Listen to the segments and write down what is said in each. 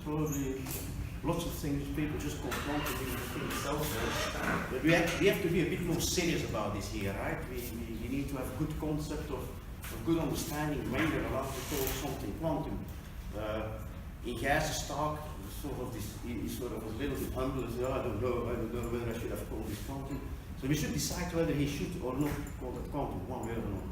probably lots of things people just call quantum in itself. But we have to be a bit more serious about this here, right? We need to have a good concept of good understanding when you're allowed to call something quantum. In Gijs's talk, he sort of was a little bit humble and said, oh, I don't know whether I should have called this quantum. So we should decide whether he should or not call it quantum, one way or another.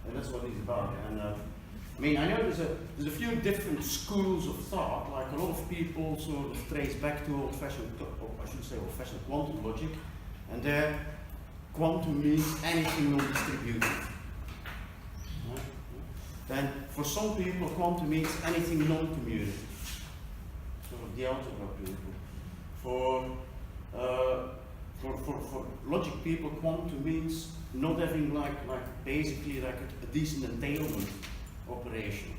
And that's what it's about. And I mean, I know there's a few different schools of thought. Like a lot of people sort of trace back to old-fashioned, or I should say old-fashioned quantum logic, and there, quantum means anything non-distributed. Then, for some people, quantum means anything non-commutative. Sort of the algebra people. For logic people, quantum means not having basically a decent entailment operation.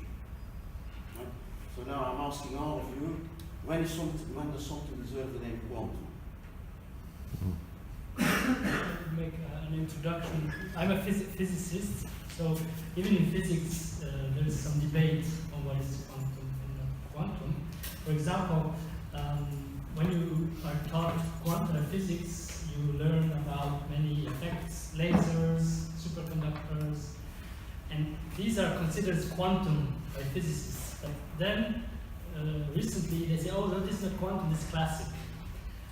Right? So now I'm asking all of you, when does something deserve the name quantum? Make an introduction. I'm a physicist, so even in physics there is some debate on what is quantum and not quantum. For example, when you are taught quantum physics, you learn about many effects, lasers, superconductors, and these are considered quantum by physicists. But then recently they say, oh, no, this is not quantum, this is classic.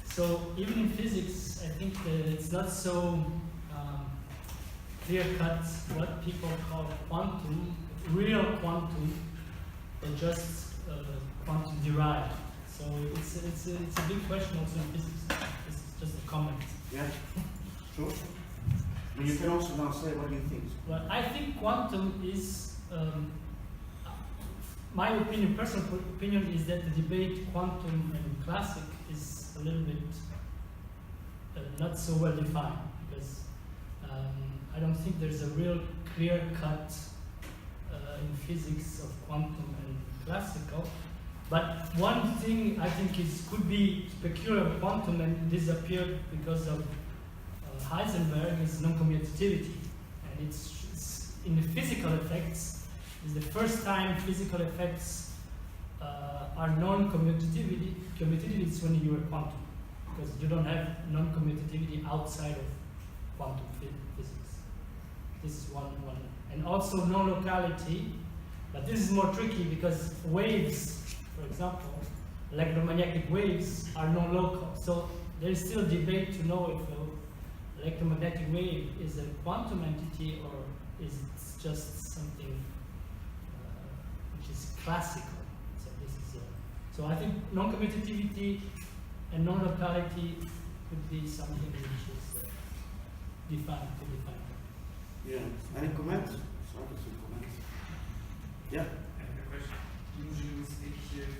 So even in physics, I think that it's not so clear-cut what people call quantum, real quantum, or just quantum derived. So it's a big question also in physics. This is just a comment. Yeah, sure. But you can also now say what you think. Well, I think quantum is, my opinion, personal opinion, is that the debate quantum and classic is a little bit not so well defined, because I don't think there's a real clear cut in physics of quantum and classical. But one thing I think could be peculiar of quantum and disappeared because of Heisenberg is non-commutativity, and it's in the physical effects. Is the first time physical effects are non-commutativity. Commutativity is when you are quantum, because you don't have non-commutativity outside of quantum physics. This is one, and also non-locality. But this is more tricky because waves, for example, electromagnetic waves are non-local. So there is still debate to know if an electromagnetic wave is a quantum entity or is it just something which is classical. So this is so I think non-commutativity and non-locality could be something which is defined. Yeah. Any comments? Some comments. Yeah. I have a question. Usually we speak with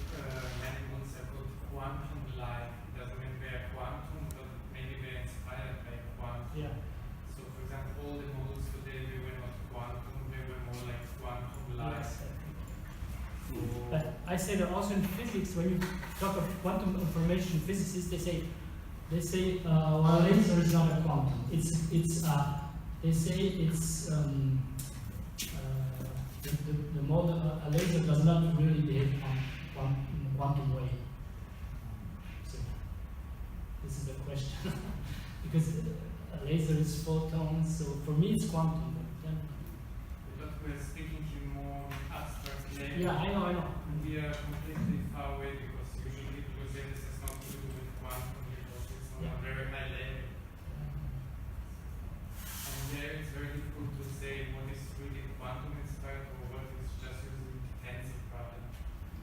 many ones are called quantum-like. Doesn't mean they are quantum, but maybe they are inspired by quantum. Yeah. So for example, all the models today, they were not quantum, they were more like quantum-like. Yes, but I say that also in physics, when you talk of quantum information physicists, they say well, a laser is not a quantum. They say it's the model, a laser does not really behave in a quantum way. So this is the question. Because a laser is photons, so for me it's quantum. But we're speaking in more abstract level. Yeah, I know. We are completely far away because this has not to do with quantum, because it's on a very high level. And there it's very difficult to say what is really quantum inspired or what is just using tensor problem.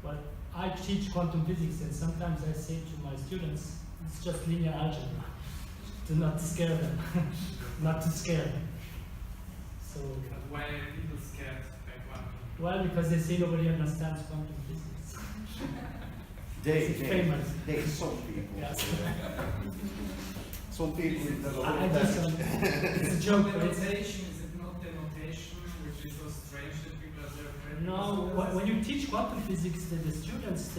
But I teach quantum physics, and sometimes I say to my students, it's just linear algebra. To not scare them. Not to scare them. So. But why are people scared by quantum? Well, because they say nobody understands quantum physics. They some people. Yes. Some people. It's a joke. But Is it not the notation which is so strange that people are so afraid? No, when you teach quantum physics, the students,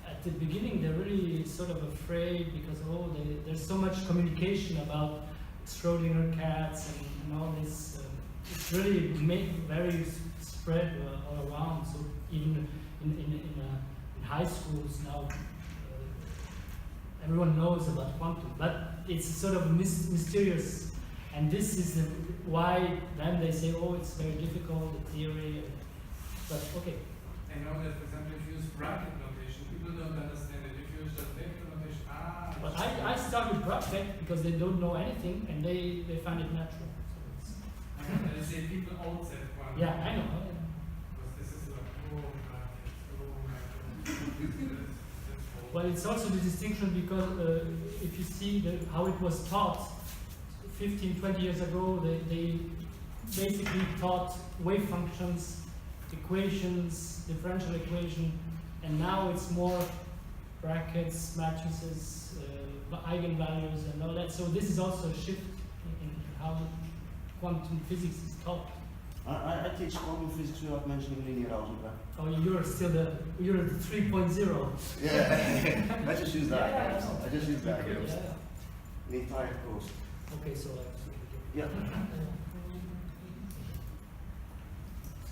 at the beginning, they're really sort of afraid because there's so much communication about Schrodinger cats and all this. It's really very spread all around. So even in high schools now, everyone knows about quantum, but it's sort of mysterious, and this is why then they say, oh, it's very difficult, the theory, but okay. I know that, for example, if you use bracket notation, people don't understand it. If you use just vector notation, But I start with bracket because they don't know anything and they find it natural. So I say people outside quantum. yeah, I know. Because this is like, oh, bracket, oh my god. Well, it's also the distinction because if you see how it was taught 15, 20 years ago, they basically taught wave functions, equations, differential equation, and now it's more brackets, matrices, eigenvalues, and all that. So this is also a shift in how quantum physics is taught. I teach quantum physics without mentioning linear algebra. Oh, you're the 3.0. Yeah, I just use that. Yeah, I just use that. Yeah. The entire course. Okay, so Yeah.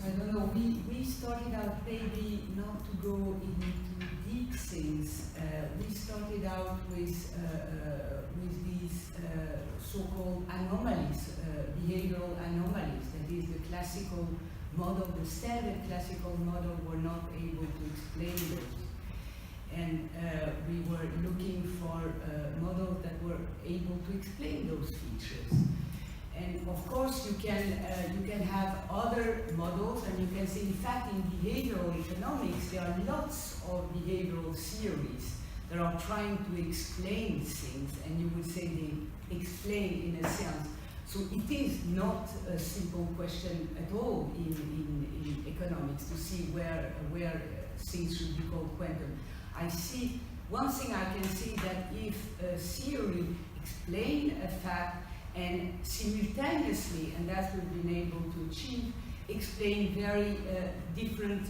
I don't know, we started out maybe not to go into deep things. We started out with these so-called anomalies, behavioral anomalies. That is the classical model, the standard classical model were not able to explain those. And we were looking for models that were able to explain those features. And of course, you can have other models, and you can see, in fact, in behavioral economics, there are lots of behavioral theories that are trying to explain things, and you would say they explain in a sense. So it is not a simple question at all in economics to see where things should be called quantum. I see, one thing I can see that if a theory explains a fact, and simultaneously, and that's what we've been able to achieve, explain very different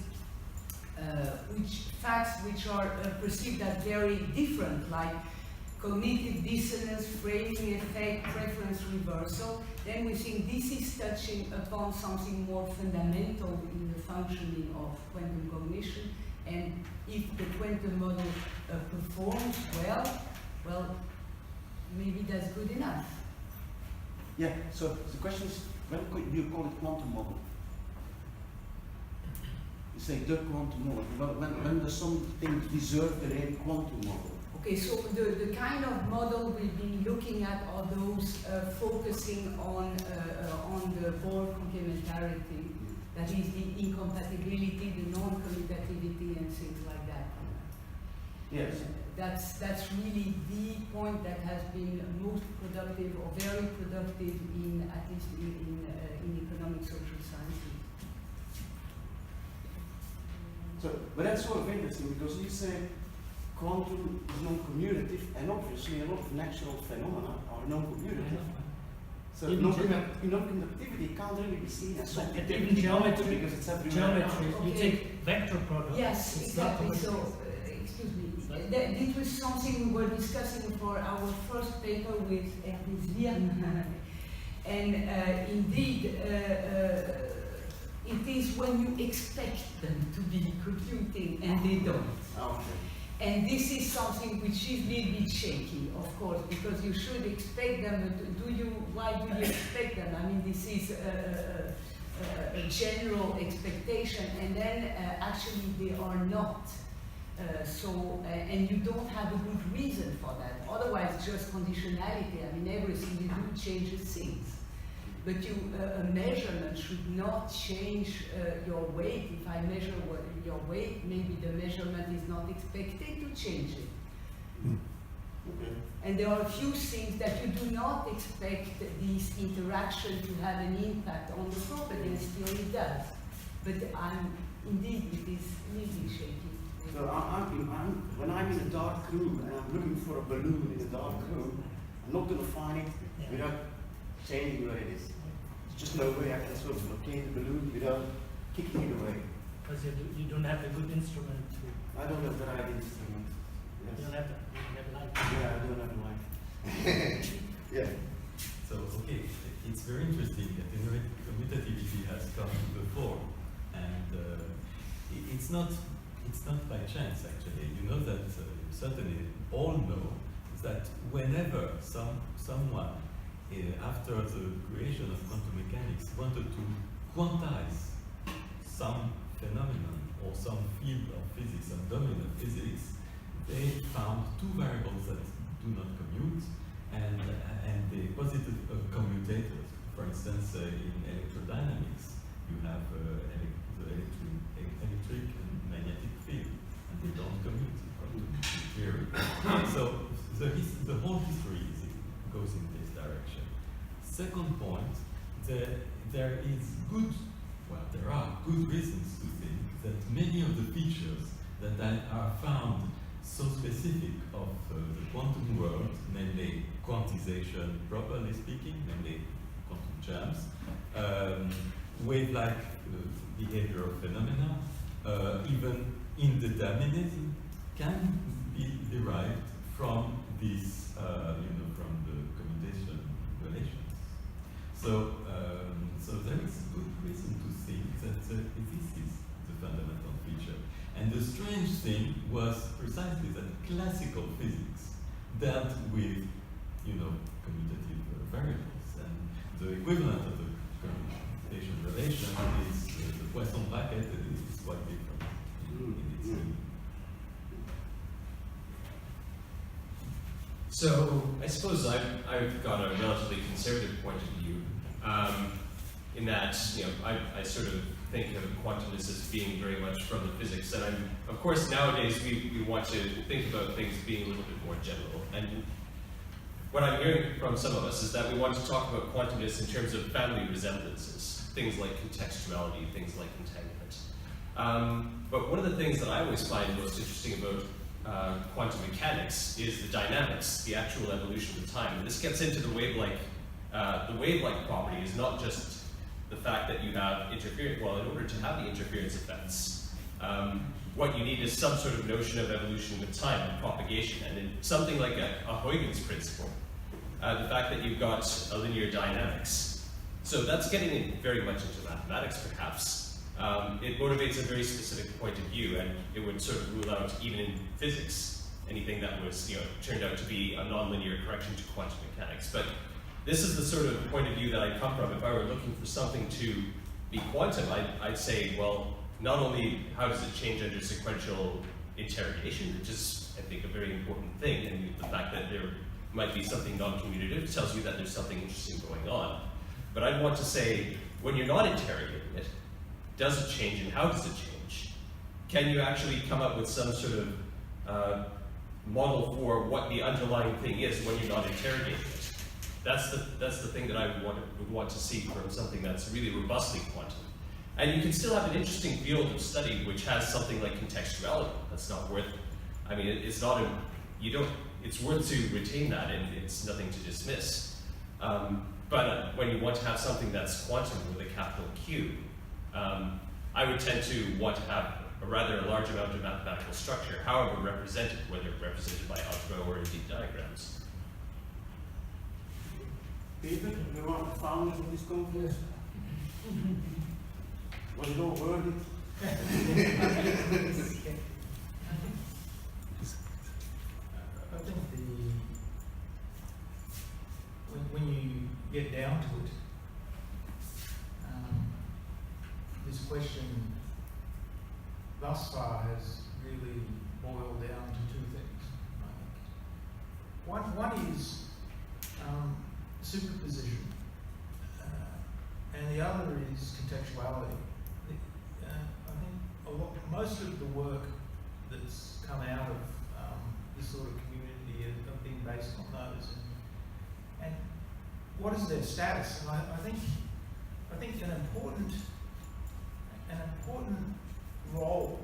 facts which are perceived as very different, like cognitive dissonance, framing effect, preference reversal, then we think this is touching upon something more fundamental in the functioning of quantum cognition, and if the quantum model performs well, maybe that's good enough. Yeah, so the question is, when could you call it quantum model? You say the quantum model. When does something deserve the name quantum model? Okay, so the kind of model we've been looking at are those focusing on the Bohr complementarity, that is the incompatibility, the non-commutativity, and things like that. Yes. That's really the point that has been most productive or very productive in, at least in economic social sciences. So, but that's sort of interesting because you say quantum is non-commutative, and obviously a lot of natural phenomena are non-commutative. So non-conductivity can't really be seen as something even geometry, because it's everywhere. geometry. You Okay. take vector products. Yes, it's not exactly. So, commutative. excuse me. This was something we were discussing for our first paper with Ernest. And indeed, it is when you expect them to be computing and they don't. Okay. And this is something which is a little bit shaky, of course, because you should expect them, but why do you expect them? I mean, this is a general expectation, and then actually they are not. And you don't have a good reason for that. Otherwise, just conditionality. I mean, everything you do changes things. But a measurement should not change your weight. If I measure your weight, maybe the measurement is not expected to change it. Okay. And there are a few things that you do not expect this interaction to have an impact on the property, and still it does. But indeed, it is really shaky. So when I'm in a dark room and I'm looking for a balloon in a dark room, I'm not going to find it without changing where it is. There's just no way I can sort of locate the balloon without kicking it away. Because you don't have a good instrument to. I don't have the right instrument. Yes. You don't have light. Yeah, I don't have the light. Yeah. So, okay, it's very interesting that commutativity has come before, and it's not it's not by chance actually. You know that certainly all know that whenever someone after the creation of quantum mechanics wanted to quantize some phenomenon or some field of physics, some domain of physics, they found two variables that do not commute, and they posited commutators. For instance, in electrodynamics, you have the electric and magnetic field, and they don't commute according to theory. So the whole history goes in this direction. Second point, there are good reasons to think that many of the features that are found so specific of the quantum world, namely quantization properly speaking, namely quantum germs, wave-like behavioral phenomena, even indeterminism, can be derived from this, from the commutation relations. So there is a good reason to think that this is the fundamental feature. And the strange thing was precisely that classical physics dealt with, commutative variables, and the equivalent of the commutation relation is the Poisson bracket is quite different in its meaning. So I suppose I've got a relatively conservative point of view, in that I sort of think of quantumness as being very much from the physics, and of course nowadays we want to think about things being a little bit more general. And what I'm hearing from some of us is that we want to talk about quantumness in terms of family resemblances, things like contextuality, things like entanglement. But one of the things that I always find most interesting about quantum mechanics is the dynamics, the actual evolution of time. And this gets into the wave-like. The wave-like property is not just the fact that you have interference. Well, in order to have the interference effects, what you need is some sort of notion of evolution with time and propagation, and in something like a Huygens principle, the fact that you've got a linear dynamics. So that's getting in very much into mathematics, perhaps. It motivates a very specific point of view, and it would sort of rule out, even in physics, anything that was, turned out to be a nonlinear correction to quantum mechanics. But this is the sort of point of view that I come from. If I were looking for something to be quantum, I'd say, well, not only how does it change under sequential interrogation, which is, I think, a very important thing, and the fact that there might be something non-commutative tells you that there's something interesting going on. But I'd want to say, when you're not interrogating it, does it change and how does it change? Can you actually come up with some sort of model for what the underlying thing is when you're not interrogating it? That's the thing that I would want to see from something that's really robustly quantum. And you can still have an interesting field of study which has something like contextuality. That's not worth, it's not it's worth to retain that, and it's nothing to dismiss. But when you want to have something that's quantum with a capital Q, I would tend to want to have a rather large amount of mathematical structure, however represented, whether represented by algebra or indeed diagrams. Peter, you are the founders of this conference. Was it all worth it? I think when you get down to it, this question thus far has really boiled down to two things, I think. One is superposition, and the other is contextuality. I think most of the work that's come out of this sort of community have been based on those. And what is their status? And I think an important role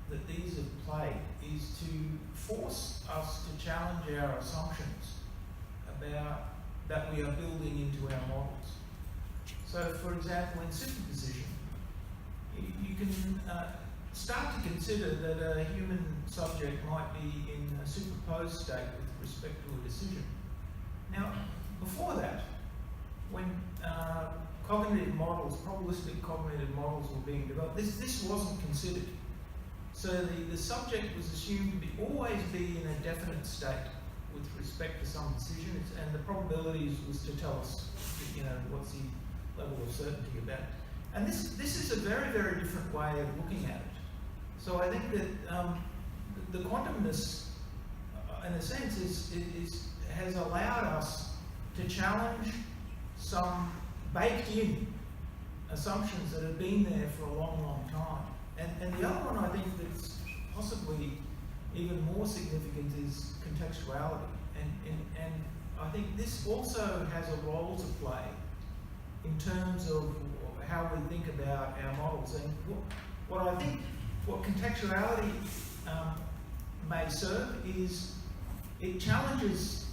that these have played is to force us to challenge our assumptions about that we are building into our models. So, for example, in superposition, you can start to consider that a human subject might be in a superposed state with respect to a decision. Now, before that, when cognitive models, probabilistic cognitive models were being developed, this wasn't considered. So the subject was assumed to be always be in a definite state with respect to some decision, and the probabilities was to tell us, you know, what's the level of certainty about it. And this is a very, very different way of looking at it. So I think that the quantumness, in a sense, has allowed us to challenge some baked-in assumptions that have been there for a long, long time. And the other one I think that's possibly even more significant is contextuality. And I think this also has a role to play in terms of how we think about our models. And what contextuality may serve is it challenges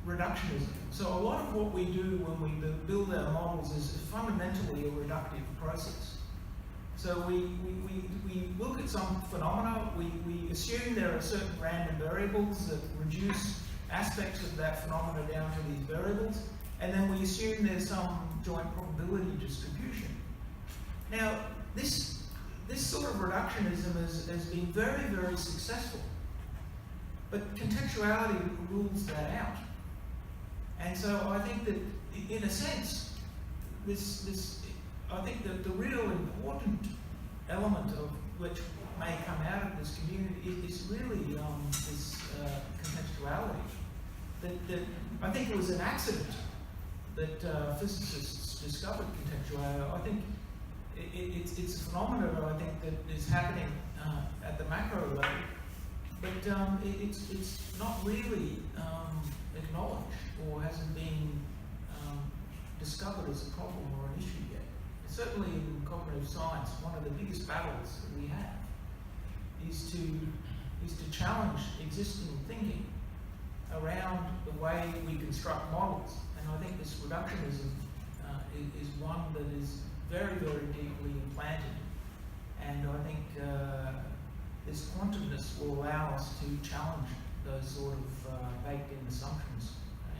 reductionism. So a lot of what we do when we build our models is fundamentally a reductive process. So we look at some phenomena, we assume there are certain random variables that reduce aspects of that phenomena down to these variables, and then we assume there's some joint probability distribution. Now, this sort of reductionism has been very, very successful, but contextuality rules that out. And so I think that, in a sense, I think that the real important element of which may come out of this community is really this contextuality. That I think it was an accident that physicists discovered contextuality. I think it's a phenomenon I think that is happening at the macro level, but it's not really acknowledged or hasn't been discovered as a problem or an issue yet. Certainly in cognitive science, one of the biggest battles that we have is to challenge existing thinking around the way we construct models. And I think this reductionism is one that is very, very deeply implanted. And I think this quantumness will allow us to challenge those sort of baked-in assumptions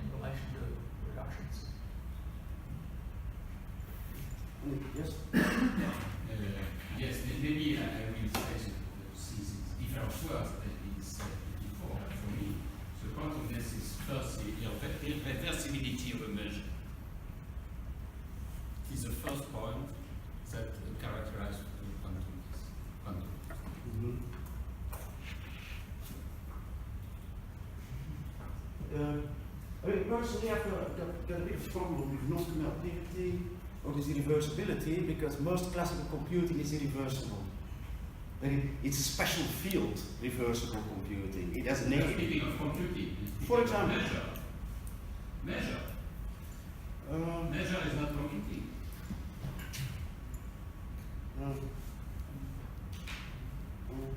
in relation to reductions. Yes? Yes, maybe I will say different words that we said before. For me, the quantumness is first the irreversibility of a measure. It is the first point that characterizes quantum. I mean, personally, I've got a bit of problem with non-connectivity or this irreversibility, because most classical computing is irreversible. But it's a special field, reversible computing. It has a name. Speaking of computing, For example, measure is not computing.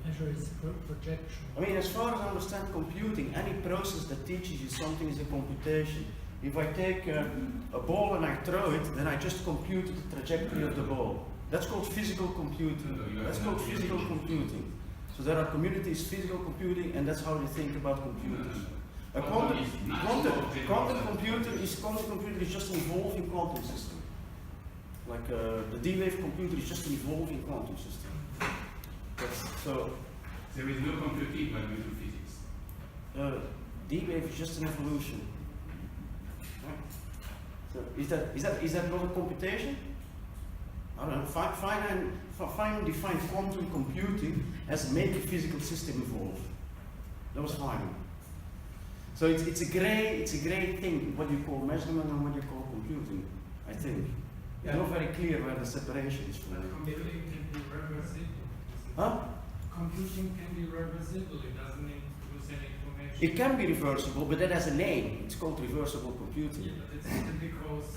Measure is projection. I mean, as far as I understand computing, any process that teaches you something is a computation. If I take a ball and I throw it, then I just compute the trajectory of the ball. That's called physical computing. That's called physical computing. So there are communities, physical computing, and that's how they think about computers. A quantum computer is just an evolving quantum system. Like the D-wave computer is just an evolving quantum system. So there is no computing when we do physics. D-wave is just an evolution. So is that not a computation? I don't know. Feynman defined quantum computing as make a physical system evolve. That was Feynman. So it's a gray thing what you call measurement and what you call computing. I think it's not very clear where the separation is from. Computing can be reversible. Huh? Computing can be reversible. It doesn't need to lose any information. It can be reversible, but that has a name. It's called reversible computing. Yeah, but it's not because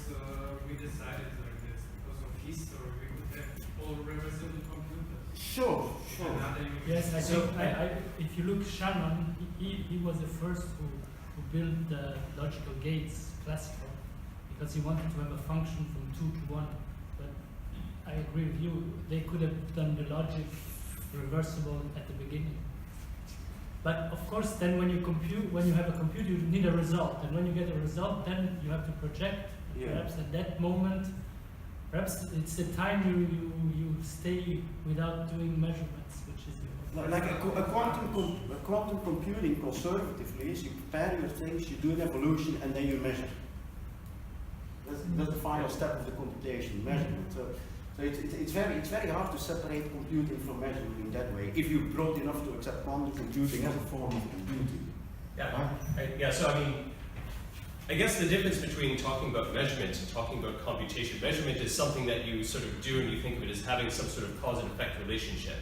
we decided like this. Because of history, we could have all reversible computers. Sure. Yes, I think if you look Shannon, he was the first who built the logical gates classical, because he wanted to have a function from 2 to 1. But I agree with you, they could have done the logic reversible at the beginning. But of course, then when you have a computer, you need a result, and when you get a result, then you have to project. Yeah. Perhaps at that moment, Perhaps it's the time you stay without doing measurements, which is the Like a quantum computing conservatively is you prepare your things, you do an evolution, and then you measure. That's the final step of the computation, measurement. So it's very hard to separate computing from measurement in that way, if you're broad enough to accept quantum computing as a form of computing. Yeah, so I mean, I guess the difference between talking about measurement and talking about computation, measurement is something that you sort of do and you think of it as having some sort of cause and effect relationship.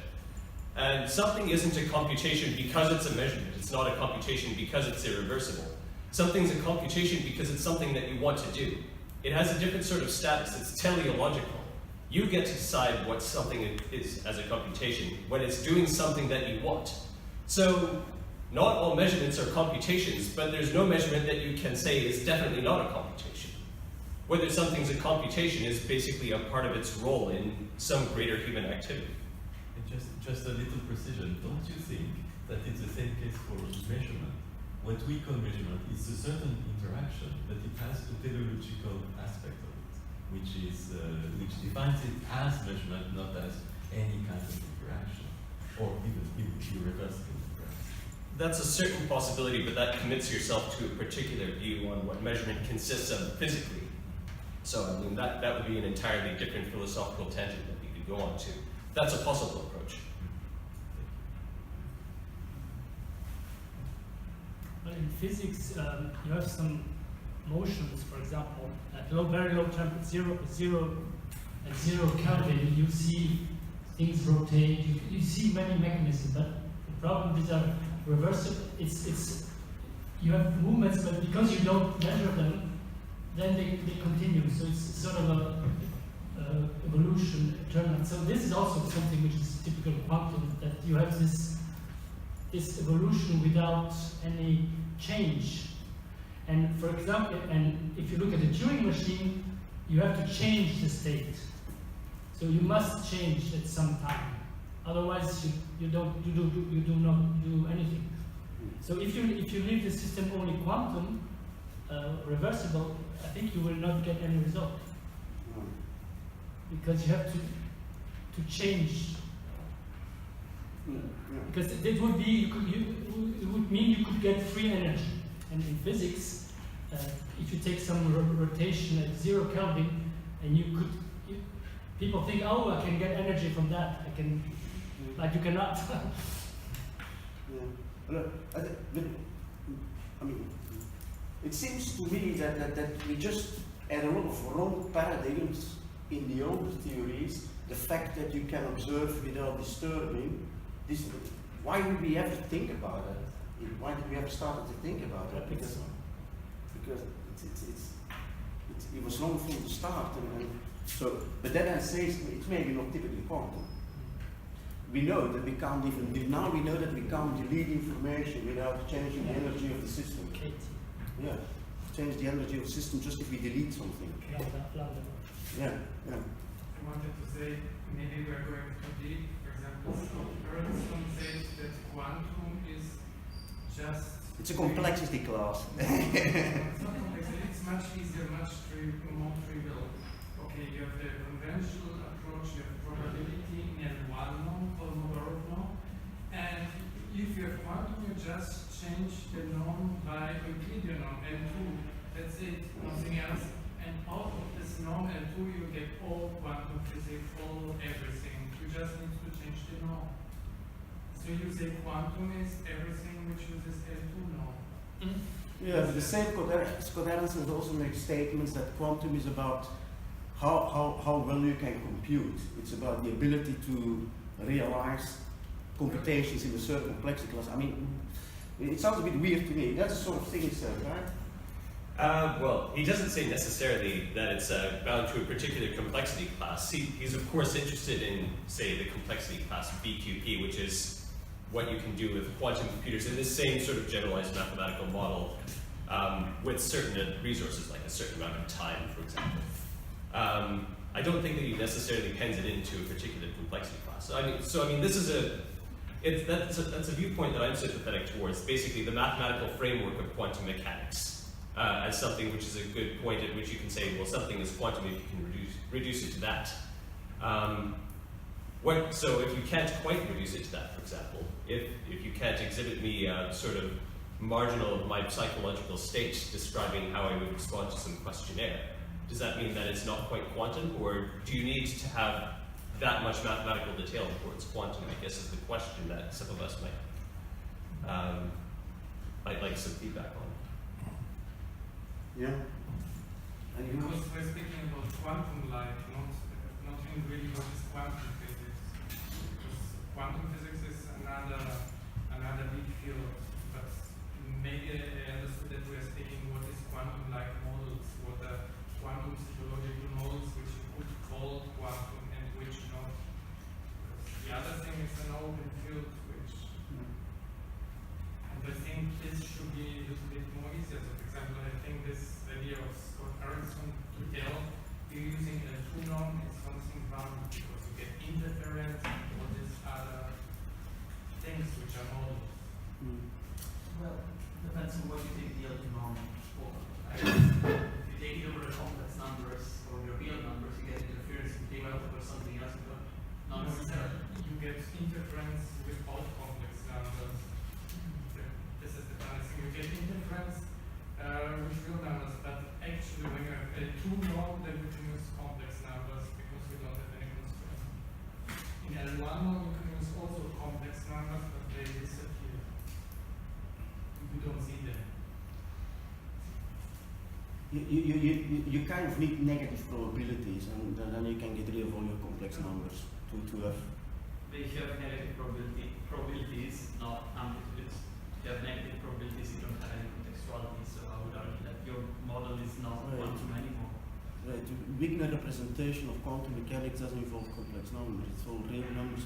And something isn't a computation because it's a measurement. It's not a computation because it's irreversible. Something's a computation because it's something that you want to do. It has a different sort of status. It's teleological. You get to decide what something is as a computation when it's doing something that you want. So not all measurements are computations, but there's no measurement that you can say is definitely not a computation. Whether something's a computation is basically a part of its role in some greater human activity. And just a little precision, don't you think that it's the same case for measurement? What we call measurement is a certain interaction, but it has a teleological aspect of it, which defines it as measurement, not as any kind of interaction, or even irreversible interaction. That's a certain possibility, but that commits yourself to a particular view on what measurement consists of physically. So I mean, that would be an entirely different philosophical tangent that we could go on to. That's a possible approach. Well, in physics, you have some motions, for example, at very low temperature, at zero Kelvin, you see things rotate, you see many mechanisms, but the problem is are reversible. You have movements, but because you don't measure them, then they continue. So it's sort of a evolution, eternal. So this is also something which is typical quantum, that you have this evolution without any change. And for example, and if you look at the Turing machine, you have to change the state. So you must change at some time. Otherwise, you do not do anything. So if you leave the system only quantum, reversible, I think you will not get any result. Because you have to change. Because it would be, it would mean you could get free energy. And in physics, if you take some rotation at 0 Kelvin, and people think, oh, I can get energy from that. Like you cannot. I mean, it seems to me that we just had a lot of wrong paradigms in the older theories. The fact that you can observe without disturbing. Why would we ever think about it? Why did we ever start to think about it? Because it was wrong from the start. But then I say it's maybe not typically quantum. We know that we can't now we know that we can't delete information without changing the energy of the system. Yeah, change the energy of the system just if we delete something. Yeah. I wanted to say, maybe we're going too deep. For example, Ernstone says that quantum is just... It's a complexity class. It's not complexity, it's much easier, more trivial. Okay, you have the conventional approach, you have probability, N1 norm, Kolmogorov norm, and if you have quantum, you just change the norm by Euclidean norm, N2. That's it, nothing else. And out of this norm N2, you get all quantum physics, all everything. You just need to change the norm. So you say quantum is everything which uses N2 norm. Yeah, but the same Scott Adamson also makes statements that quantum is about how well you can compute. It's about the ability to realize computations in a certain complexity class. I mean, it sounds a bit weird to me. That's the sort of thing he said, right? Well, he doesn't say necessarily that it's bound to a particular complexity class. He's of course interested in, say, the complexity class BQP, which is what you can do with quantum computers in this same sort of generalized mathematical model with certain resources, like a certain amount of time, for example. I don't think that he necessarily pens it into a particular complexity class. So I mean, this is that's a viewpoint that I'm sympathetic towards. Basically, the mathematical framework of quantum mechanics. as something which is a good point at which you can say, well, something is quantum if you can reduce it to that. So if you can't quite reduce it to that, for example, if you can't exhibit me a sort of marginal of my psychological state describing how I would respond to some questionnaire, does that mean that it's not quite quantum, or do you need to have that much mathematical detail before it's quantum, I guess is the question that some of us might like some feedback on. Yeah. And you know, Because we're speaking about quantum light, not in really what is quantum physics. Because quantum physics is another big field, but maybe I understood that we are speaking what is quantum-like models, what are quantum psychological models which you could call quantum and which not. Because the other thing is an open field which, and I think this should be a little bit more easier. So for example, I think this idea of Scott Harrison to tell you're using a true norm is something wrong because you get interference and all these other things which are models. Well, depends on what you take the ultimate norm for. I guess if you take it over the complex numbers or your real numbers, you get interference. If you take it over something else, but not necessarily. You get interference without complex numbers. This is the funny thing. You get interference with real numbers, but actually when you have a true norm, then you can use complex numbers because you don't have any constraint. In L1 norm, you can use also complex numbers, but they disappear. You don't see them. you kind of need negative probabilities, and then you can get rid of all your complex numbers to have. But if you have negative probabilities, not amplitudes, if you have negative probabilities, you don't have any contextuality, so I would argue that your model is not Right. quantum anymore. Right, Wigner representation of quantum mechanics doesn't involve complex numbers, it's all real numbers.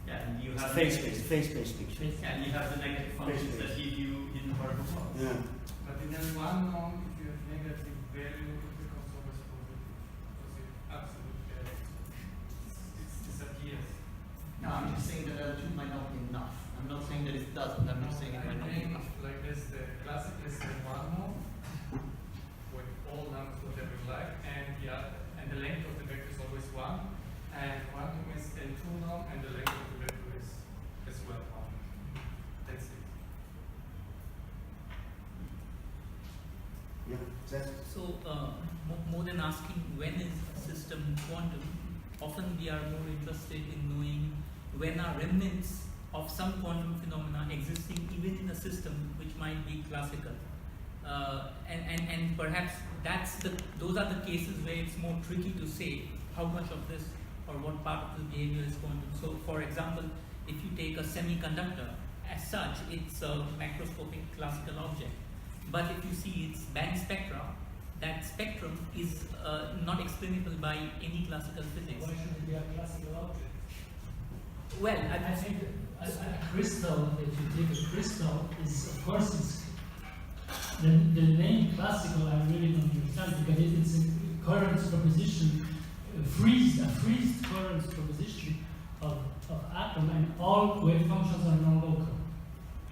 Yeah, and you It's have face-based picture. Yeah, and you have the negative functions that give you hidden particle models. Yeah. But in L1 norm, if you have negative value, it becomes always positive. Because you have absolute value. It disappears. No, I'm just saying that L2 might not be enough. I'm not saying that it doesn't, I'm just saying it might not be enough. Like this, the classical is L1 norm, with all numbers whatever you like, and the length of the vector is always 1, and quantum is L2 norm, and the length of the vector is as well 1. That's it. Yeah, that's So, more than asking when is a system quantum, often we are more interested in knowing when are remnants of some quantum phenomena existing even in a system which might be classical. And perhaps those are the cases where it's more tricky to say how much of this or what part of the behavior is quantum. So, for example, if you take a semiconductor, as such, it's a macroscopic classical object. But if you see its band spectra, that spectrum is not explainable by any classical physics. Why should it be a classical object? Well, I think a crystal, if you take a crystal, is of course it's the name classical. I really don't understand because it's a current proposition, a freeze current proposition of atom, and all wave functions are non-local.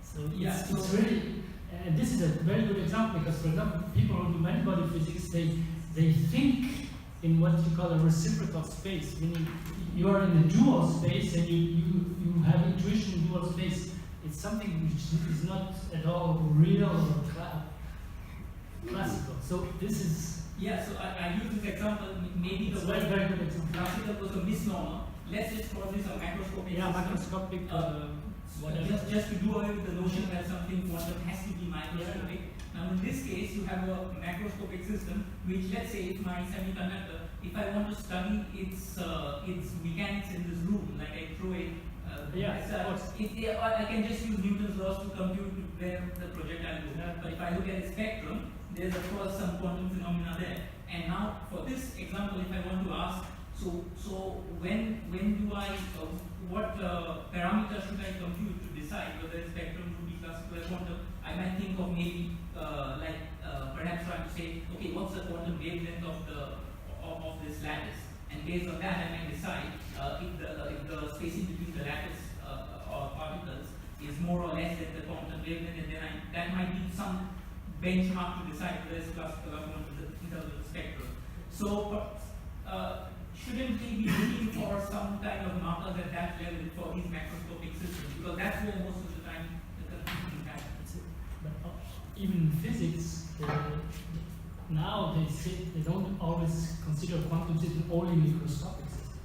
So it's really, and this is a very good example because, for example, people who do many-body physics, they think in what you call a reciprocal space, meaning you are in a dual space and you have intuition in dual space. It's something which is not at all real or classical. So this is so I use this example. Maybe the very, word very good example. classical was a misnomer. Let's just call this a macroscopic Yeah, system. macroscopic. Whatever. Just to do away with the notion that something quantum has to be microscopic. Now in this case, you have a macroscopic system, which, let's say, is my semiconductor. If I want to study its mechanics in this room, like I throw it, I can just use Newton's laws to compute where the projectile goes. Yeah. But if I look at the spectrum, there's of course some quantum phenomena there. And now, for this example, if I want to ask, so when do I, what parameters should I compute to decide whether the spectrum would be classical or quantum? I might think of maybe perhaps trying to say, okay, what's the quantum wavelength of this lattice? And based on that, I might decide if the spacing between the lattice or particles is more or less than the quantum wavelength, and then that might be some benchmark to decide whether it's classical or not in terms of the spectrum. So shouldn't we be looking for some kind of markers at that level for these macroscopic systems? Because that's where most of the time the confusion happens. But even in physics, now they say they don't always consider quantum system only microscopic system.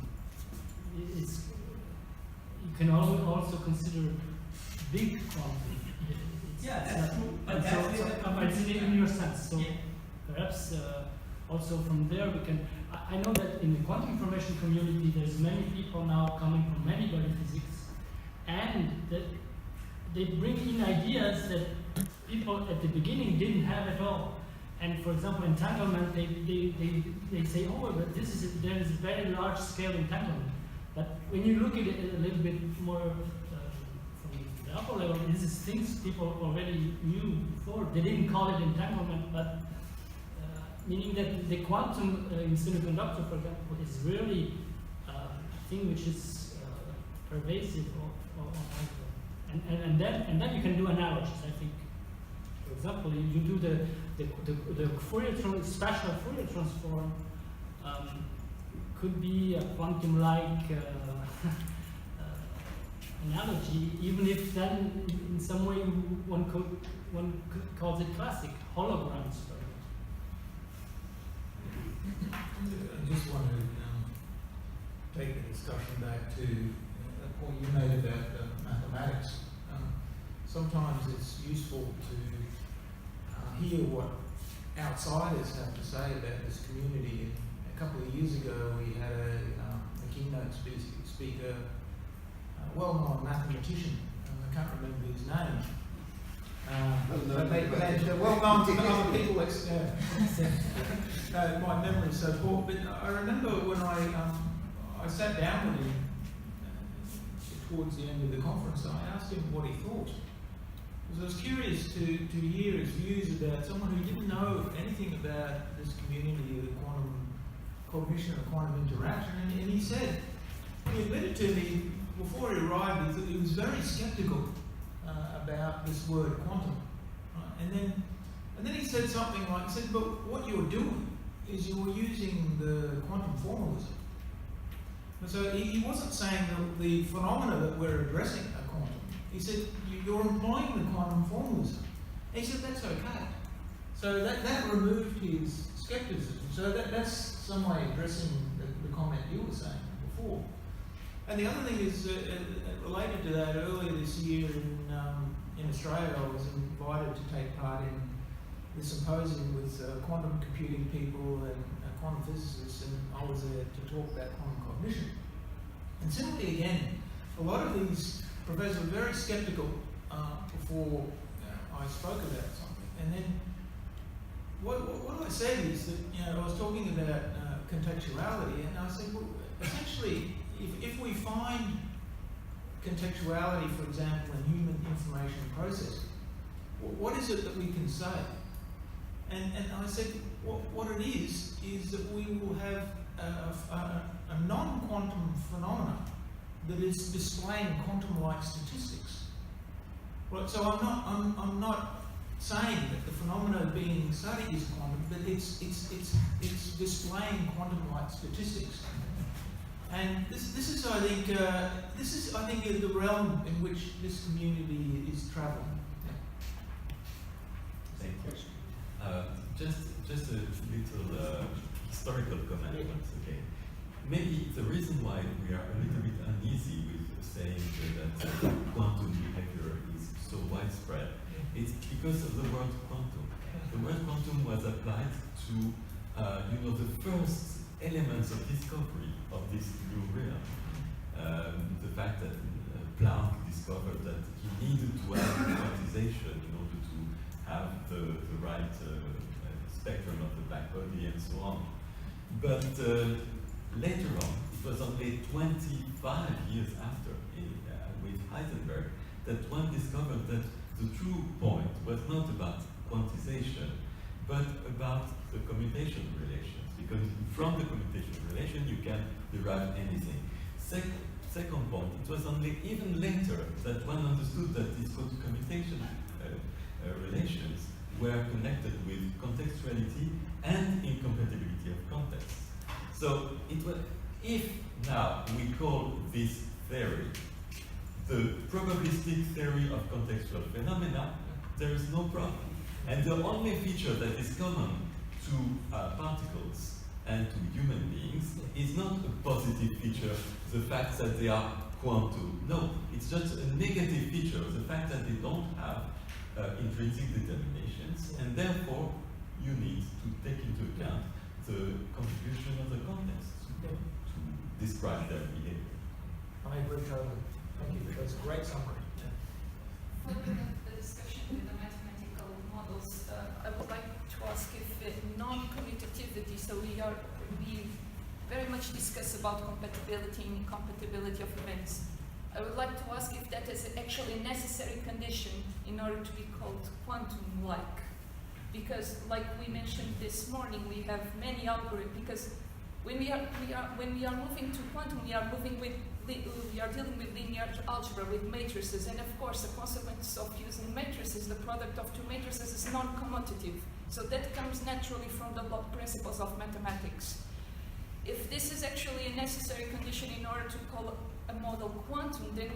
It's, you can also consider big quantum. Yeah, that's true. But and that's so, where it's in your sense. So yeah. perhaps also from there we can. I know that in the quantum information community, there's many people now coming from many body physics, and that they bring in ideas that people at the beginning didn't have at all. And for example, entanglement, they say, oh, but there is a very large scale entanglement. But when you look at it a little bit more from the upper level, this is things people already knew before. They didn't call it entanglement, but meaning that the quantum in semiconductor, for example, is really a thing which is pervasive and then you can do analogies, I think. For example, you do the Fourier special Fourier transform could be a quantum-like analogy, even if then in some way one calls it classic holograms. I just want to take the discussion back to a point you made about mathematics. Sometimes it's useful to hear what outsiders have to say about this community. A couple of years ago, we had a keynote speaker, a well-known mathematician. I can't remember his name. They're well known to other people. My memory is so poor. But I remember when I sat down with him towards the end of the conference, I asked him what he thought. Because I was curious to hear his views about someone who didn't know anything about this community of quantum cognition or quantum interaction. And he said, he admitted to me before he arrived, he was very skeptical about this word quantum. Right? And then he said something like, he said, but what you're doing is you're using the quantum formalism. And so he wasn't saying that the phenomena that we're addressing are quantum. He said, you're employing the quantum formalism. And he said, that's okay. So that removed his skepticism. So that's some way addressing the comment you were saying before. And the other thing is, related to that, earlier this year in Australia, I was invited to take part in the symposium with quantum computing people and quantum physicists, and I was there to talk about quantum cognition. And simply again, a lot of these professors were very skeptical before I spoke about something. And then what I said is that, I was talking about contextuality, and I said, well, essentially, if we find contextuality, for example, in human information processing, what is it that we can say? And I said, what it is that we will have a non-quantum phenomena that is displaying quantum-like statistics. Right, so I'm not saying that the phenomena being studied is quantum, but it's displaying quantum-like statistics. And this is I think the realm in which this community is traveling. Thank you. Just a little historical comment once again. Maybe the reason why we are a little bit uneasy with saying that quantum behavior is so widespread, it's because of the word quantum. The word quantum was applied to the first elements of discovery of this new realm. The fact that Planck discovered that he needed to have quantization in order to have the right spectrum of the black body and so on. But later on, it was only 25 years after, with Heisenberg, that one discovered that the true point was not about quantization, but about the commutation relations. Because from the commutation relation, you can derive anything. Second point, it was only even later that one understood that these commutation relations were connected with contextuality and incompatibility of context. So if now we call this theory the probabilistic theory of contextual phenomena, there is no problem. And the only feature that is common to particles and to human beings is not a positive feature, the fact that they are quantum. No, it's just a negative feature, the fact that they don't have intrinsic determinations, and therefore you need to take into account the contribution of the context to describe their behavior. I agree totally. Thank you. That's a great summary. Following up the discussion with the mathematical models, I would like to ask if non-commutativity, so we very much discuss about compatibility and incompatibility of events. I would like to ask if that is actually a necessary condition in order to be called quantum-like. Because, like we mentioned this morning, we have many algorithms. Because when we are moving to quantum, we are dealing with linear algebra, with matrices, and of course, the consequence of using matrices, the product of two matrices, is non-commutative. So that comes naturally from the principles of mathematics. If this is actually a necessary condition in order to call a model quantum, then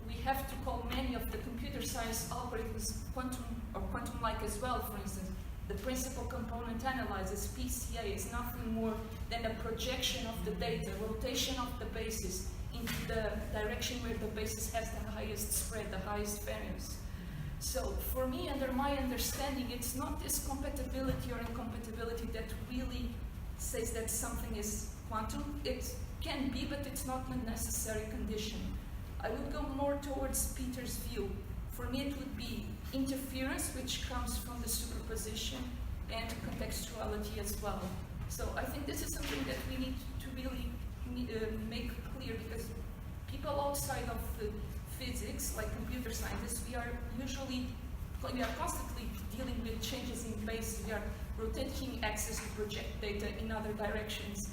we have to call many of the computer science algorithms quantum or quantum-like as well. For instance, the principal component analysis, PCA, is nothing more than a projection of the data, rotation of the basis into the direction where the basis has the highest spread, the highest variance. So for me, under my understanding, it's not this compatibility or incompatibility that really says that something is quantum. It can be, but it's not a necessary condition. I would go more towards Peter's view. For me, it would be interference, which comes from the superposition, and contextuality as well. So I think this is something that we need to really make clear, because people outside of the physics, like computer scientists, we are constantly dealing with changes in base. We are rotating axes to project data in other directions.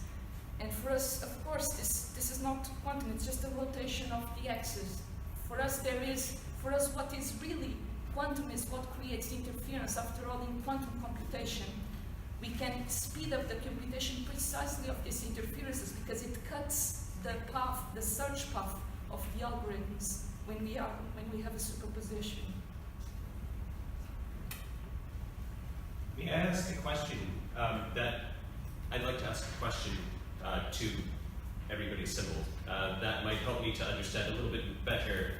And for us, of course, this is not quantum, it's just a rotation of the axis. For us, what is really quantum is what creates interference. After all, in quantum computation, we can speed up the computation precisely of these interferences because it cuts the path, the search path of the algorithms when we have a superposition. May I ask a question I'd like to ask a question to everybody assembled that might help me to understand a little bit better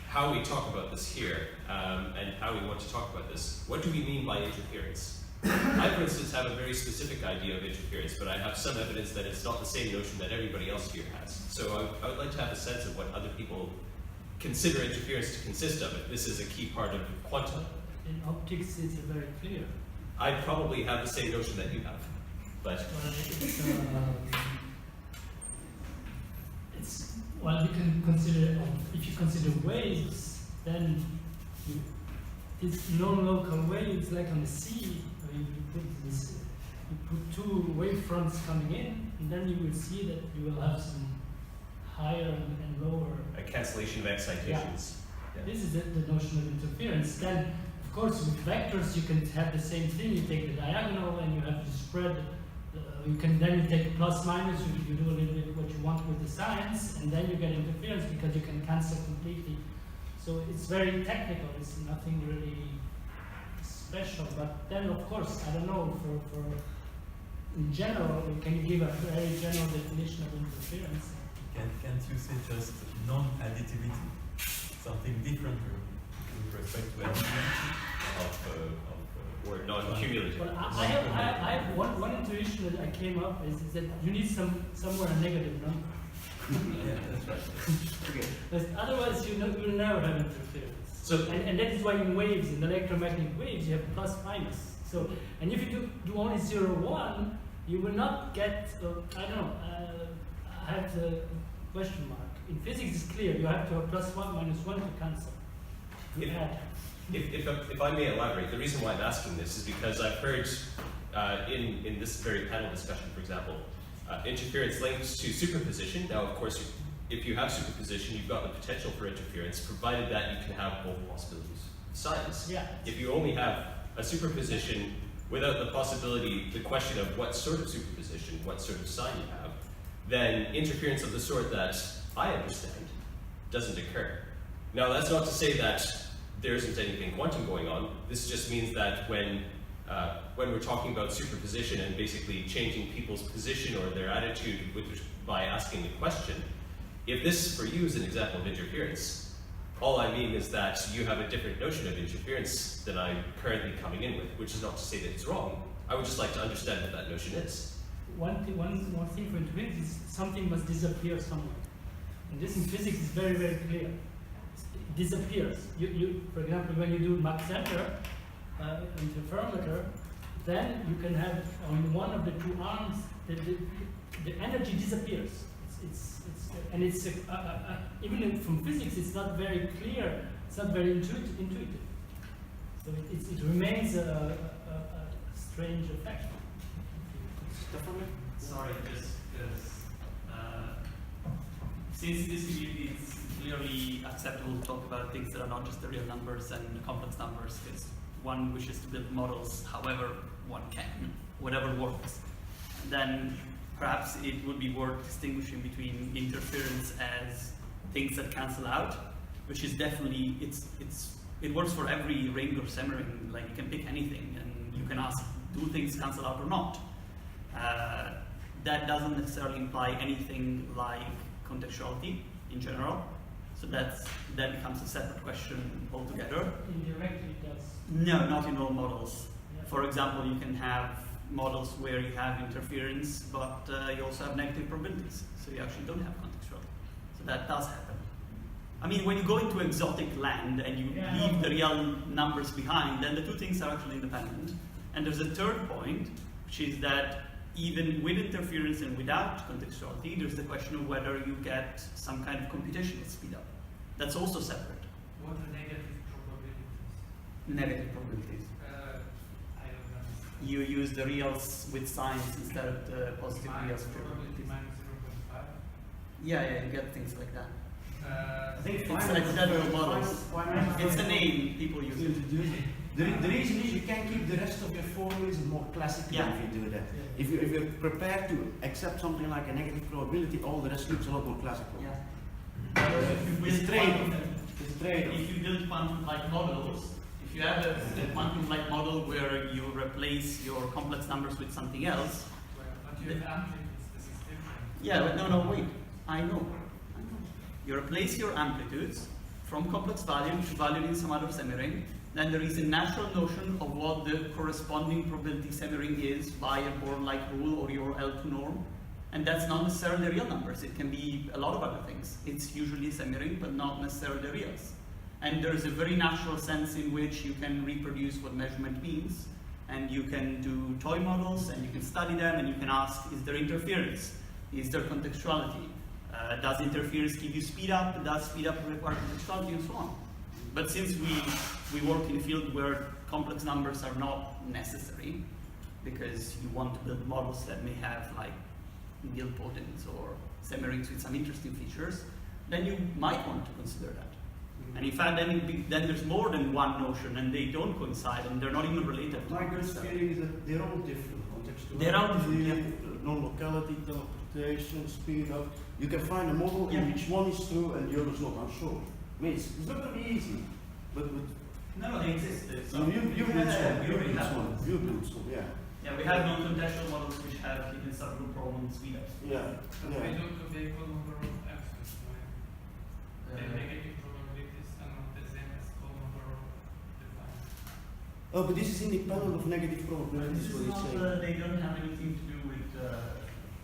how we talk about this here and how we want to talk about this. What do we mean by interference? I, for instance, have a very specific idea of interference, but I have some evidence that it's not the same notion that everybody else here has. So I would like to have a sense of what other people consider interference to consist of. If this is a key part of quantum. In optics, it's very clear. I probably have the same notion that you have, but you can consider, if you consider waves, then it's non-local waves, like on the sea, where you put two wavefronts coming in, and then you will see that you will have some higher and lower. a cancellation of excitations. Yeah. This is the notion of interference. Then, of course, with vectors, you can have the same thing. You take the diagonal, and you have the spread. You take a plus minus. You do a little bit what you want with the signs, and then you get interference because you can cancel completely. So it's very technical. It's nothing really special. But then, of course, I don't know. For in general, can you give a very general definition of interference? Can't you say just non-additivity? Something different with respect to additivity Or non-cumulative. Well, I have one intuition that I came up is that you need somewhere a negative number. Yeah, that's right. Because otherwise you will never have interference. So, and that is why in waves, in electromagnetic waves, you have plus minus. So, and if you do only 0, 1, you will not get, I don't know, I have the question mark. In physics it's clear, you have to have plus 1, minus 1 to cancel. You add. If I may elaborate, the reason why I'm asking this is because I've heard in this very panel discussion, for example, interference links to superposition. Now, of course, if you have superposition, you've got the potential for interference, provided that you can have both possibilities of signs. Yeah. If you only have a superposition without the possibility, the question of what sort of superposition, what sort of sign you have, then interference of the sort that I understand doesn't occur. Now, that's not to say that there isn't anything quantum going on. This just means that when we're talking about superposition and basically changing people's position or their attitude by asking the question, if this for you is an example of interference, all I mean is that you have a different notion of interference than I'm currently coming in with, which is not to say that it's wrong. I would just like to understand what that notion is. One thing for interference is something must disappear somewhere. And this in physics is very, very clear. It disappears. For example, when you do Mach Center interferometer, then you can have on one of the two arms, the energy disappears. Even from physics, it's not very clear. It's not very intuitive. So it remains a strange effect. Sorry, just because since distributed, it's clearly acceptable to talk about things that are not just the real numbers and the complex numbers, because one wishes to build models however one can, whatever works. Then perhaps it would be worth distinguishing between interference as things that cancel out, which is definitely, it works for every ring or semiring. Like, you can pick anything and you can ask, do things cancel out or not? That doesn't necessarily imply anything like contextuality in general. So that becomes a separate question altogether. Indirectly it does. No, not in all models. Yeah. For example, you can have models where you have interference, but you also have negative probabilities. So you actually don't have contextuality. So that does happen. I mean, when you go into exotic land and you leave the real numbers behind, then the two things are actually independent. And there's a third point, which is that even with interference and without contextuality, there's the question of whether you get some kind of computational speed up. That's also separate. What are negative probabilities? Negative probabilities. I don't understand. You use the reals with signs instead of the positive reals. Probability minus 0.5. Yeah, you get things like that. I think It's like federal models. It's a name people use it. The reason is you can keep the rest of your formulas more classical if you do that. Yeah. If you're prepared to accept something like a negative probability, all the rest looks a lot more classical. Yeah. It's a trade-off. It's a trade-off. If you build quantum-like models, if you have a quantum-like model where you replace your complex numbers with something else. Well, but you have amplitudes, this is different. Yeah, but no, wait. I know. You replace your amplitudes from complex value to value in some other semiring. Then there is a natural notion of what the corresponding probability semiring is by a Born-like rule or your L2 norm. And that's not necessarily real numbers. It can be a lot of other things. It's usually semiring, but not necessarily reals. And there's a very natural sense in which you can reproduce what measurement means. And you can do toy models, and you can study them, and you can ask, is there interference? Is there contextuality? Does interference give you speed up? Does speed up require contextuality, and so on? But since we work in a field where complex numbers are not necessary, because you want to build models that may have like nilpotents or semirings with some interesting features, then you might want to consider that. And in fact, then there's more than one notion, and they don't coincide, and they're not even related. My gut feeling is that they're all different. Contextuality, They're all different, yeah. non-locality, teleportation, speed up. You can find a model in which one is true and the other is not. I'm sure. I mean, it's not going to be easy, but No, they exist. so you build some. You build some. Yeah. Yeah, we have non-contextual models which have hidden subgroup problem speed ups. Yeah. But I don't have the equal number of axes, right? The negative probabilities are not the same as equal number of defined. Oh, but this is independent of negative probabilities. This What is it's not, saying. they don't have anything to do with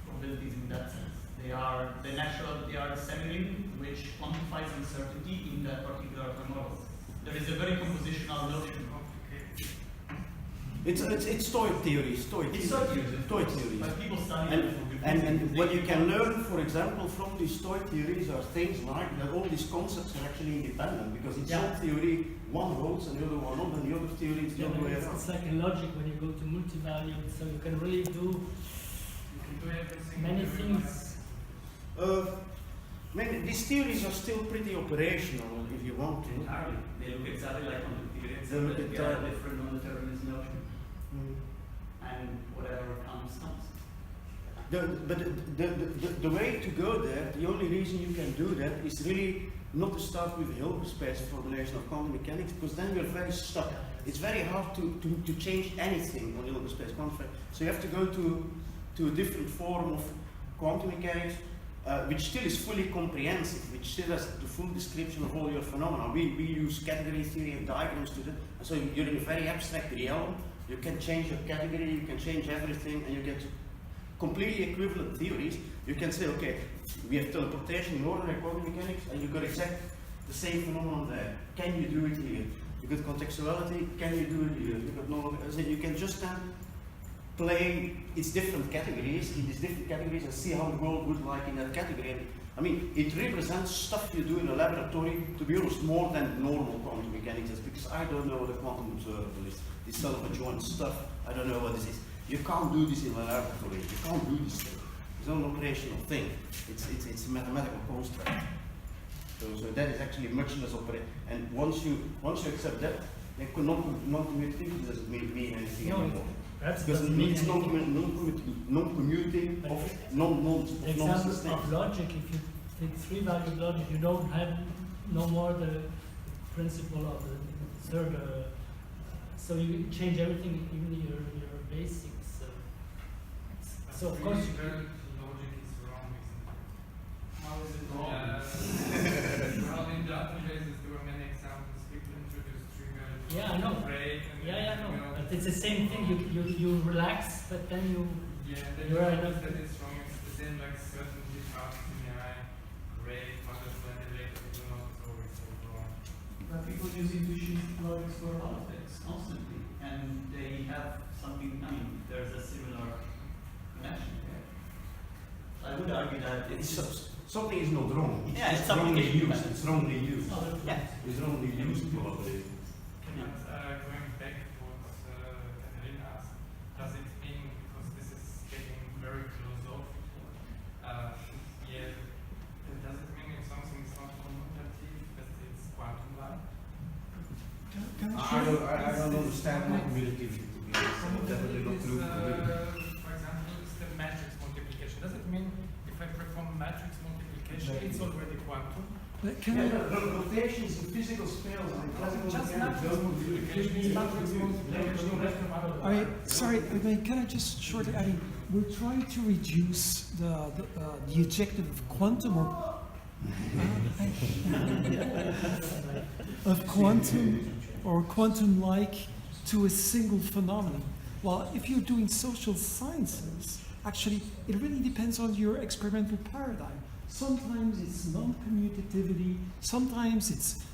probabilities in that sense. They are the semiring which quantifies uncertainty in that particular model. There is a very compositional notion. It's toy theories. It's toy theories. But people study them for good reasons. And what you can learn, for example, from these toy theories are things like that all these concepts are actually independent, because in some theory one holds and the other one not, and the other theory is the other way around. It's like a logic when you go to multi-value, so you can really do many things. I mean, these theories are still pretty operational if you want to. Entirely. They look exactly like conductivity, They except look that we entirely- are different on the determinist notion. Mm. And whatever comes, comes. But the way to go there, the only reason you can do that is really not to start with Hilbert space formulation of quantum mechanics, because then you're very stuck. It's very hard to change anything on Hilbert space quantum. So you have to go to a different form of quantum mechanics, which still is fully comprehensive, which still has the full description of all your phenomena. We use category theory and diagrams to that. And so you're in a very abstract realm. You can change your category, you can change everything, and you get completely equivalent theories. You can say, okay, we have teleportation in ordinary quantum mechanics, and you got exact the same phenomenon there. Can you do it here? You got contextuality, can you do it here? You got no, so you can just then play its different categories, in these different categories, and see how the world would like in that category. And, I mean, it represents stuff you do in a laboratory, to be honest, more than normal quantum mechanics is, because I don't know what a quantum observable is. This sort of adjoint stuff, I don't know what this is. You can't do this in a laboratory, you can't do this thing. It's not an operational thing, it's a mathematical construct. So that is actually much less operational. And once you accept that, then non-commutativity doesn't mean anything anymore. Perhaps Because it means non-commuting of Example nonsense things. of logic, if you take three-valued logic, you don't have no more the principle of the third. So you change everything, even your basics. So of course. Logic is wrong, isn't it? How is it wrong? Well, in databases there were many examples. People introduced trivial Yeah, I know. break and Yeah, I know. you know, But it's the same thing. You relax, but then you. yeah, then You're you right. notice that it's wrong. It's the same like certainty tasks in AI. Great, wonderful, and later we do not always so wrong. But people use intuition logics for a lot of things constantly, and they have something. I mean, there's a similar connection there. I would argue that Something is not wrong. Yeah, it's wrongly something- used. It's wrongly used. yeah. It's wrongly used probably. But going back to what Catherine asked, does it mean, because this is getting very philosophical, yeah, does it mean if something is not commutative that it's quantum-like? I don't understand non-commutativity to be honest. I'm definitely not true. For example, it's the matrix multiplication. Does it mean if I perform matrix multiplication, it's already quantum? Rotations in physical scales and classical Just mechanics matrix don't multiplication. It's matrix multiplication. You have to model I mean, sorry, I mean, can I just shortly? I mean, we're trying to reduce the adjective of quantum of quantum or quantum-like to a single phenomenon. Well, if you're doing social sciences, actually, it really depends on your experimental paradigm. Sometimes it's non-commutativity, sometimes it's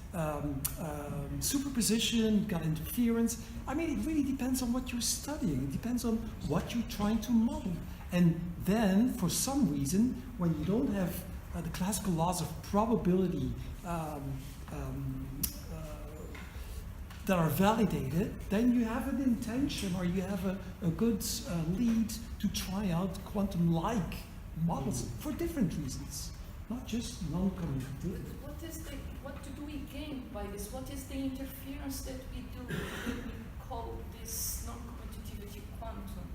superposition, got interference. I mean, it really depends on what you're studying. It depends on what you're trying to model. And then, for some reason, when you don't have the classical laws of probability that are validated, then you have an intention or you have a good lead to try out quantum-like models for different reasons, not just non-commutativity. What do we gain by this? What is the interference that we do when we call this non-commutativity quantum?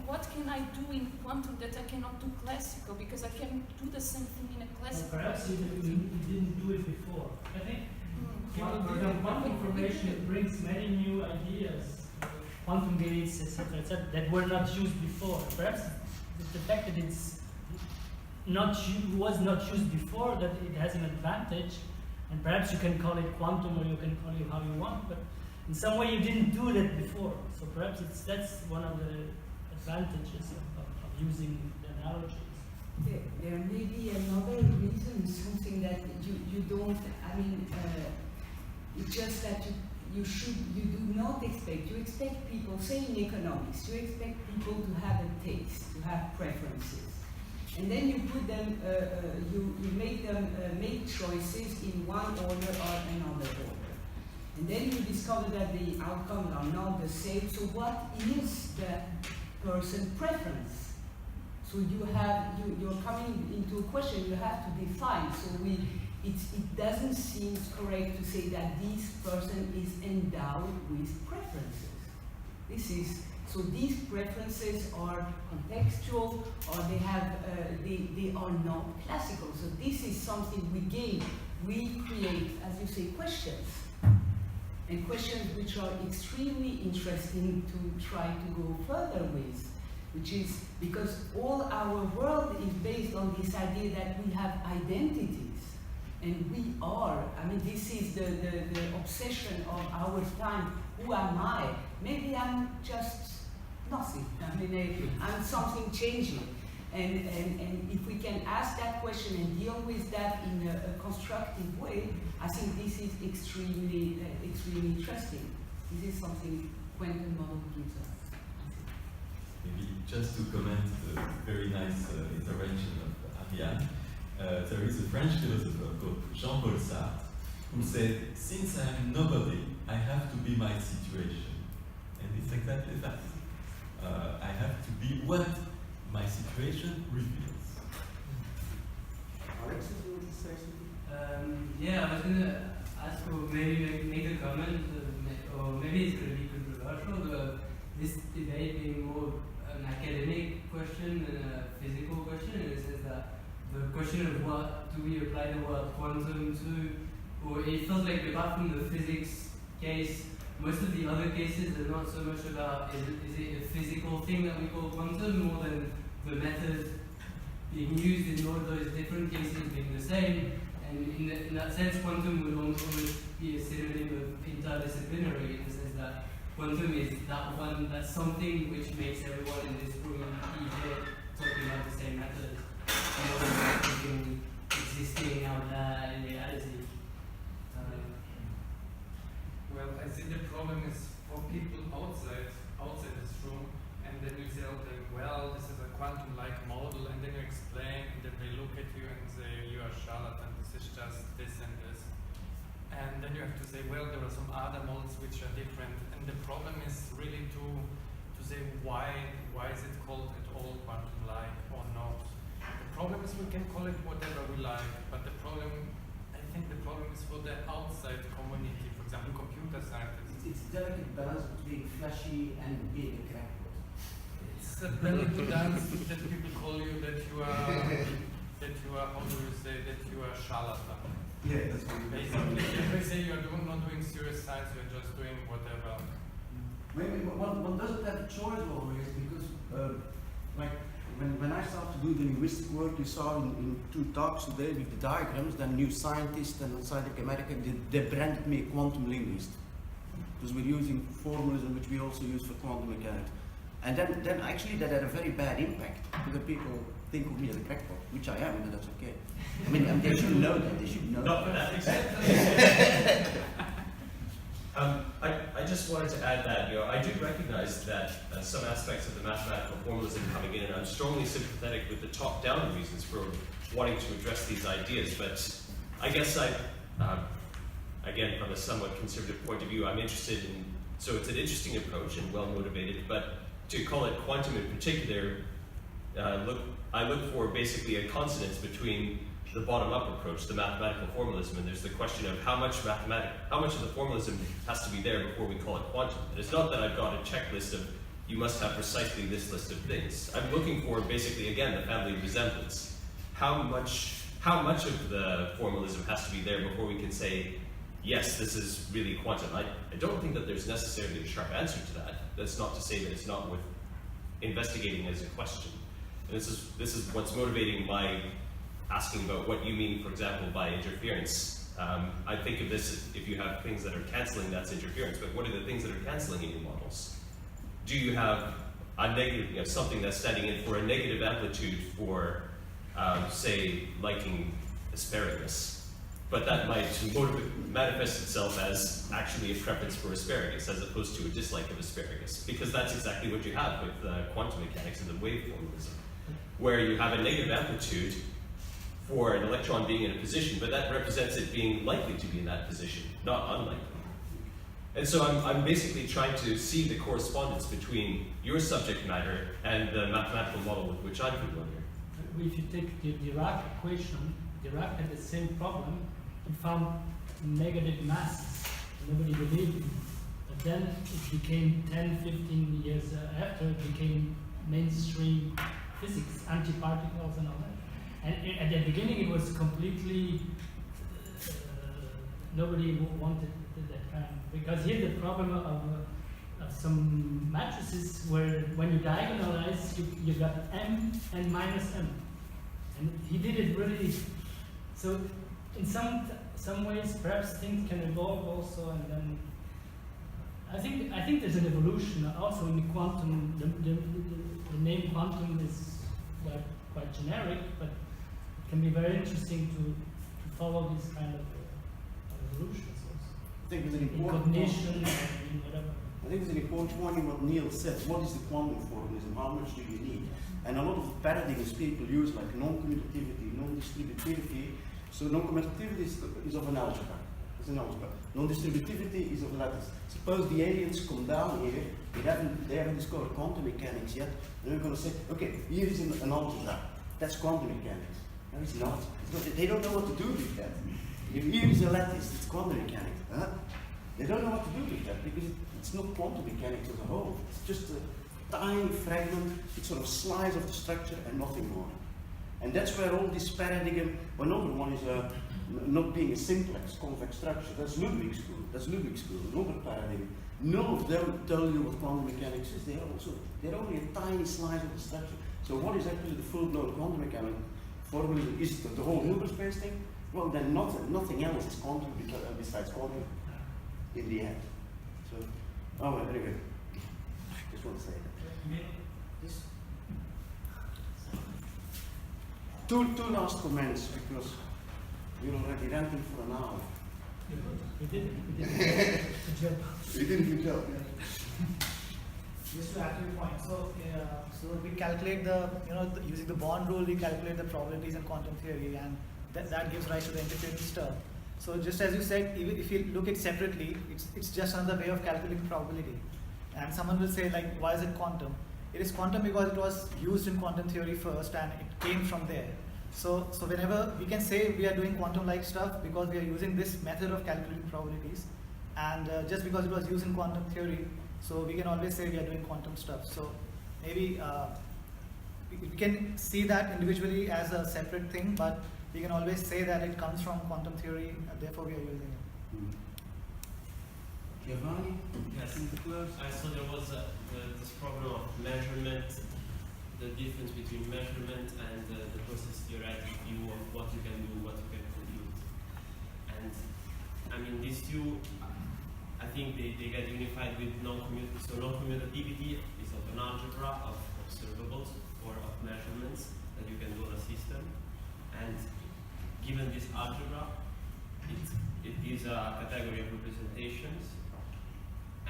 What can I do in quantum that I cannot do classical? Because I can do the same thing in a Well, classical. perhaps you didn't do it before. I think quantum information brings many new ideas, quantum gates, etc., that were not used before. Perhaps the fact that it's was not used before, that it has an advantage, and perhaps you can call it quantum or you can call it how you want, but in some way you didn't do that before. So perhaps that's one of the advantages of using the analogies. There may be another reason, something that you don't, I mean, it's just that you do not expect, you expect people, say in economics, you expect people to have a taste, to have preferences. And then you put them, you make them make choices in one order or another order. And then you discover that the outcomes are not the same. So what is the person's preference? So you're coming into a question. You have to define. So it doesn't seem correct to say that this person is endowed with preferences. So these preferences are contextual, or they are not classical. So this is something we gain. We create, as you say, questions. And questions which are extremely interesting to try to go further with, which is because all our world is based on this idea that we have identities. And we are, I mean, this is the obsession of our time. Who am I? Maybe I'm just nothing. I mean, I'm something changing. And if we can ask that question and deal with that in a constructive way, I think this is extremely interesting. This is something quantum model gives us. Maybe just to comment the very nice intervention of Ariane. There is a French philosopher called Jean-Paul Sartre who said, since I am nobody, I have to be my situation. And it's exactly that. I have to be what my situation reveals. Alexis, you want to say something? Yeah, I was going to ask you, maybe make a comment, or maybe it's going to be controversial, this debate being more an academic question than a physical question, in the sense that the question of what do we apply the word quantum to, or it feels like apart from the physics case, most of the other cases are not so much about is it a physical thing that we call quantum, more than the method being used in all of those different cases being the same. And in that sense, quantum would almost be a synonym of interdisciplinary, in the sense that quantum is that's something which makes everyone in this room be here talking about the same method. Something existing out there in reality. Well, I think the problem is for people outside this room, and then you tell them, well, this is a quantum-like model, and then you explain, and then they look at you and say, you are charlatan, this is just this and this. And then you have to say, well, there are some other models which are different, and the problem is really to say why is it called at all quantum-like or not. The problem is we can call it whatever we like, but I think the problem is for the outside community, for example, computer scientists. It's a delicate balance between flashy and being a crackpot. It's a delicate balance that people call you that you are, how do you say, that you are charlatan. Yeah, that's what basically. If they say you're not doing serious science, you're just doing whatever. Maybe one doesn't have a choice always, because like when I started to do the linguistic work, you saw in two talks today with the diagrams, then New Scientist and Scientific American, they branded me a quantum linguist. Because we're using formalism which we also use for quantum mechanics. And then actually that had a very bad impact, because people think of me as a crackpot, which I am, but that's okay. I mean, they should know that, they should know No, that. exactly. I just wanted to add that, I do recognize that some aspects of the mathematical formalism coming in, and I'm strongly sympathetic with the top-down reasons for wanting to address these ideas, but I guess again, from a somewhat conservative point of view, I'm interested in, so it's an interesting approach and well-motivated, but to call it quantum in particular, I look for basically a consonance between the bottom-up approach, the mathematical formalism, and there's the question of how much of the formalism has to be there before we call it quantum. And it's not that I've got a checklist of you must have precisely this list of things. I'm looking for basically, again, the family of resemblance. How much of the formalism has to be there before we can say, yes, this is really quantum? I don't think that there's necessarily a sharp answer to that. That's not to say that it's not worth investigating as a question. And this is what's motivating my asking about what you mean, for example, by interference. I think of this, if you have things that are cancelling, that's interference, but what are the things that are cancelling in your models? Do you have a negative, something that's standing in for a negative amplitude for, say, liking asparagus, but that might manifest itself as actually a preference for asparagus as opposed to a dislike of asparagus, because that's exactly what you have with quantum mechanics and the wave formalism, where you have a negative amplitude for an electron being in a position, but that represents it being likely to be in that position, not unlikely. And so I'm basically trying to see the correspondence between your subject matter and the mathematical model with which I'm familiar. If you take the Dirac equation, Dirac had the same problem. He found negative masses. Nobody believed him. But then it became 10, 15 years after, it became mainstream physics, antiparticles and all that. And at the beginning it was completely, nobody wanted that kind of, because here the problem of some matrices where when you diagonalize, you got m and minus m. And he did it really, so in some ways perhaps things can evolve also, and then I think there's an evolution also in the quantum. The name quantum is quite generic, but it can be very interesting to follow this kind of evolutions also. I think it's an important Cognition and whatever. I think it's an important point in what Neil said. What is the quantum formalism? How much do you need? And a lot of paradigms people use, like non-commutativity, non-distributivity. So non-commutativity is of an algebra. It's an algebra. Non-distributivity is of lattice. Suppose the aliens come down here, they haven't discovered quantum mechanics yet, and we're going to say, okay, here is an algebra. That's quantum mechanics. No, it's not. They don't know what to do with that. If here is a lattice, it's quantum mechanics. Huh? They don't know what to do with that because it's not quantum mechanics as a whole. It's just a tiny fragment, it's sort of slice of the structure and nothing more. And that's where all this paradigm, another one is not being a simplex, convex structure. That's Ludwig's school. Another paradigm. None of them tell you what quantum mechanics is. They're only a tiny slice of the structure. So what is actually the full-blown quantum mechanic formalism? Is it the whole Hilbert space thing? Well, then nothing else is quantum besides quantum in the end. So, anyway, just want to say that. Two last comments, because we're already ranting for an hour. We did good job. We did a good job. Just to add to your point, so we calculate using the Bond rule, we calculate the probabilities in quantum theory, and that gives rise to the interference term. So just as you said, even if you look at it separately, it's just another way of calculating probability. And someone will say, like, why is it quantum? It is quantum because it was used in quantum theory first, and it came from there. So whenever we can say we are doing quantum-like stuff because we are using this method of calculating probabilities, and just because it was used in quantum theory, so we can always say we are doing quantum stuff. So maybe we can see that individually as a separate thing, but we can always say that it comes from quantum theory, and therefore we are using it. Giovanni? Yes, I saw there was this problem of measurement, the difference between measurement and the process theoretic view of what you can do, what you can compute. And I mean, these two, I think they get unified with non-commutativity. So non-commutativity is of an algebra of observables or of measurements that you can do on a system. And given this algebra, it gives a category of representations,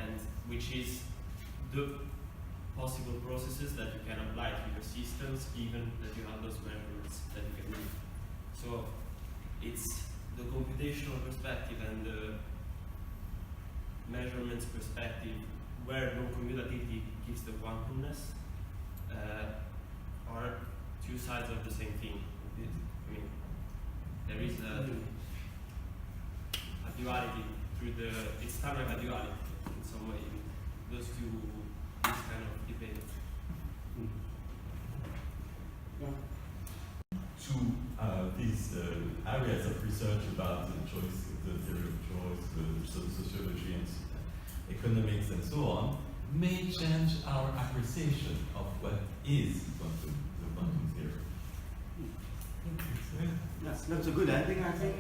and which is the possible processes that you can apply to your systems, given that you have those measurements that you can do. So it's the computational perspective and the measurements perspective where non-commutativity gives the quantumness are two sides of the same thing. I mean, there is a duality through it's kind of a duality in some way. Those two, this kind of debate. To these areas of research about the choice, the theory of choice, the sociology and economics and so on, may change our appreciation of what is the quantum theory. That's a good ending, I think.